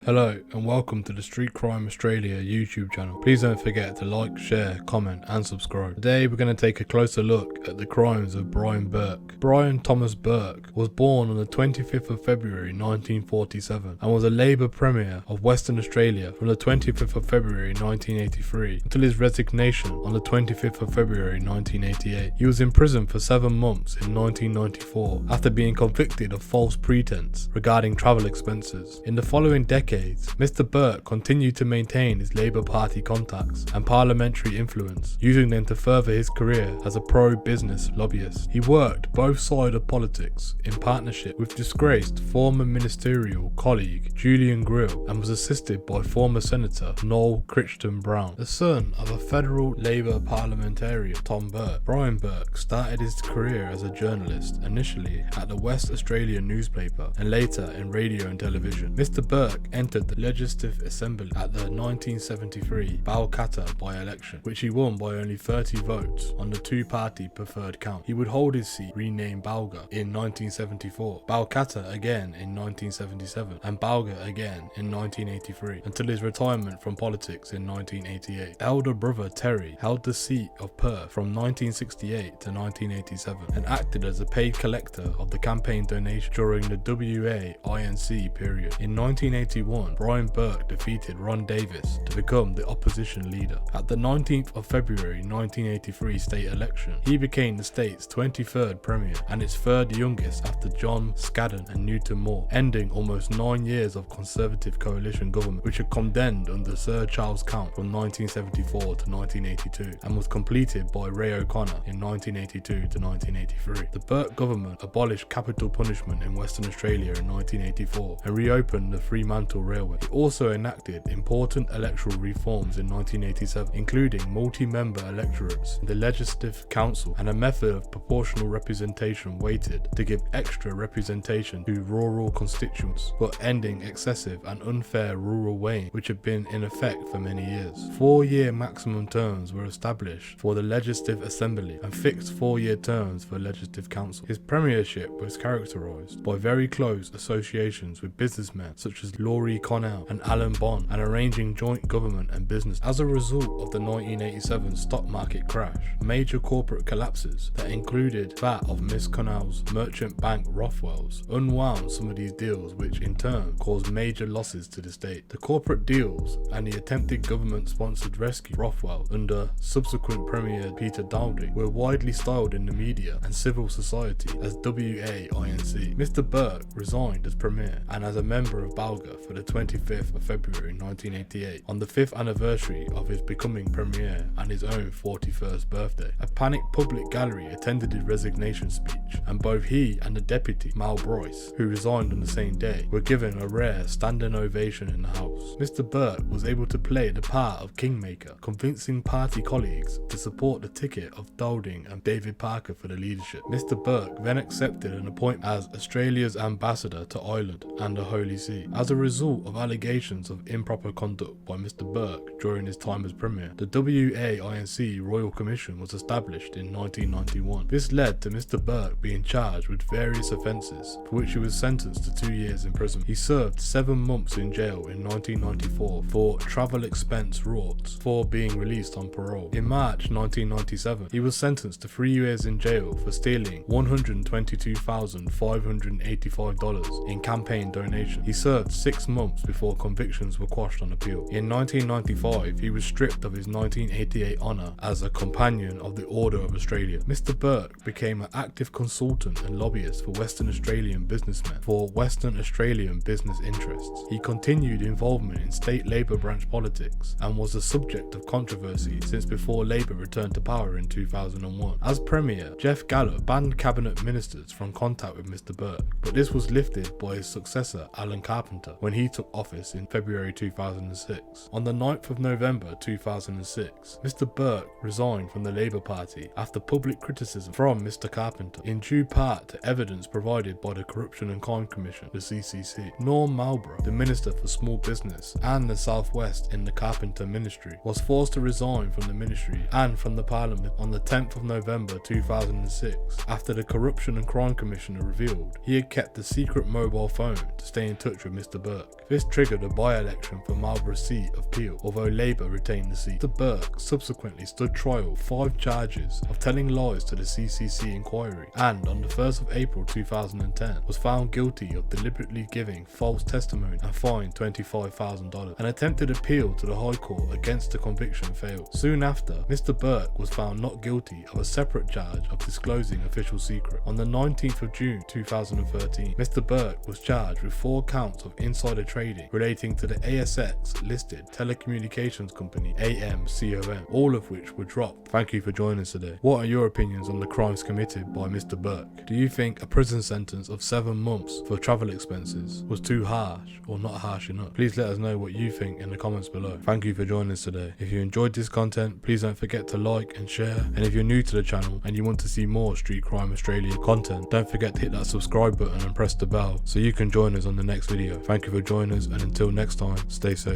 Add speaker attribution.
Speaker 1: Hello and welcome to the Street Crime Australia YouTube channel. Please don't forget to like, share, comment and subscribe. Today we're going to take a closer look at the crimes of Brian Burke. Brian Thomas Burke was born on the 25th of February 1947 and was a Labour Premier of Western Australia from the 25th of February 1983 until his resignation on the 25th of February 1988. He was in prison for 7 months in 1994 after being convicted of false pretense regarding travel expenses. In the following decade, Mr. Burke continued to maintain his Labour Party contacts and parliamentary influence, using them to further his career as a pro-business lobbyist. He worked both sides of politics in partnership with disgraced former ministerial colleague Julian Grill and was assisted by former Senator Noel Crichton Brown. The son of a federal Labour parliamentarian, Tom Burke, Brian Burke started his career as a journalist, initially at the West Australian newspaper and later in radio and television. Mr. Burke entered the Legislative Assembly at the 1973 Balcatta by-election, which he won by only 30 votes on the two-party preferred count. He would hold his seat, renamed Balga, in 1974, Balcatta again in 1977, and Balga again in 1983, until his retirement from politics in 1988. Elder brother Terry held the seat of Perth from 1968 to 1987 and acted as a paid collector of the campaign donation during the WA-INC period. In 1981, Brian Burke defeated Ron Davis to become the opposition leader. At the 19th of February 1983 state election, he became the state's 23rd premier and its third youngest after John Scadden and Newton Moore, ending almost 9 years of Conservative coalition government, which had condemned under Sir Charles Count from 1974 to 1982 and was completed by Ray O'Connor in 1982 to 1983. The Burke government abolished capital punishment in Western Australia in 1984 and reopened the Fremantle Railway. It also enacted important electoral reforms in 1987, including multi-member electorates in the Legislative Council and a method of proportional representation weighted to give extra representation to rural constituents, but ending excessive and unfair rural weighing, which had been in effect for many years. 4-year maximum terms were established for the Legislative Assembly and fixed 4-year terms for Legislative Council. His premiership was characterised by very close associations with businessmen such as Laurie Connell and Alan Bond, and arranging joint government and business. As a result of the 1987 stock market crash, major corporate collapses that included that of Miss Connell's merchant bank Rothwell's unwound some of these deals, which in turn caused major losses to the state. The corporate deals and the attempted government-sponsored rescue Rothwell under subsequent Premier Peter Dowding were widely styled in the media and civil society as WA-INC. Mr. Burke resigned as Premier and as a member of Balga for the 25th of February 1988, on the 5th anniversary of his becoming Premier and his own 41st birthday. A panicked public gallery attended his resignation speech, and both he and the Deputy, Mal Bryce, who resigned on the same day, were given a rare standing ovation in the House. Mr. Burke was able to play the part of kingmaker, convincing party colleagues to support the ticket of Dowding and David Parker for the leadership. Mr. Burke then accepted an appointment as Australia's ambassador to Ireland and the Holy See. As a result of allegations of improper conduct by Mr. Burke during his time as Premier, the WA-INC Royal Commission was established in 1991. This led to Mr. Burke being charged with various offences, for which he was sentenced to 2 years in prison. He served 7 months in jail in 1994 for travel expense rorts before being released on parole. In March 1997, he was sentenced to 3 years in jail for stealing $122,585 in campaign donation. He served 6 months before convictions were quashed on appeal. In 1995, he was stripped of his 1988 honour as a Companion of the Order of Australia. Mr. Burke became an active consultant and lobbyist for Western Australian businessmen for Western Australian business interests. He continued involvement in state Labour branch politics and was the subject of controversy since before Labour returned to power in 2001. As Premier, Jeff Gallop banned cabinet ministers from contact with Mr. Burke, but this was lifted by his successor Alan Carpenter when he took office in February 2006. On the 9th of November 2006, Mr. Burke resigned from the Labour Party after public criticism from Mr. Carpenter, in due part to evidence provided by the Corruption and Crime Commission, the CCC. Norm Marlborough, the Minister for Small Business and the South West in the Carpenter Ministry, was forced to resign from the ministry and from the Parliament on the 10th of November 2006 after the Corruption and Crime Commissioner revealed he had kept a secret mobile phone to stay in touch with Mr. Burke. This triggered a by-election for Marlborough's seat of Peel, although Labour retained the seat. Mr. Burke subsequently stood trial for 5 charges of telling lies to the CCC inquiry, and on the 1st of April 2010 was found guilty of deliberately giving false testimony and fined $25,000. An attempted appeal to the High Court against the conviction failed. Soon after, Mr. Burke was found not guilty of a separate charge of disclosing official secret. On the 19th of June 2013, Mr. Burke was charged with 4 counts of insider trading relating to the ASX-listed telecommunications company AMCOM, all of which were dropped. Thank you for joining us today. What are your opinions on the crimes committed by Mr. Burke? Do you think a prison sentence of 7 months for travel expenses was too harsh or not harsh enough? Please let us know what you think in the comments below. Thank you for joining us today. If you enjoyed this content, please don't forget to like and share, and if you're new to the channel and you want to see more Street Crime Australia content, don't forget to hit that subscribe button and press the bell so you can join us on the next video. Thank you for joining us, and until next time, stay safe.